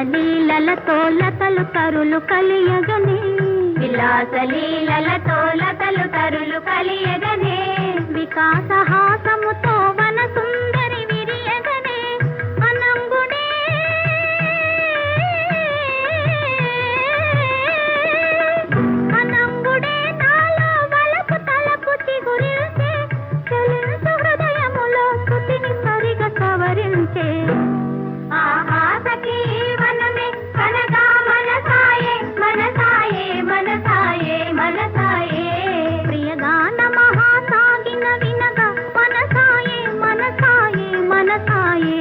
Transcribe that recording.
విలాసలీలలతో లతలు తరులు కలియగనే విలాసలీలలతో లతలు తరులు కలియగనే వికాసహాసముతో వన సుందరి విరియగనే అనంగుడే అనంగుడే నాలో వలపు తలపు చిగురిల్చే చెలించు హృదయములో శృతిని సరిగా సవరించే ఆహా సఖీ వనమే కనగా మనసాయే మనసాయే మనసాయే మనసాయే ప్రియగాన మహాసాగిన వినగా మనసాయే మనసాయే మనసాయే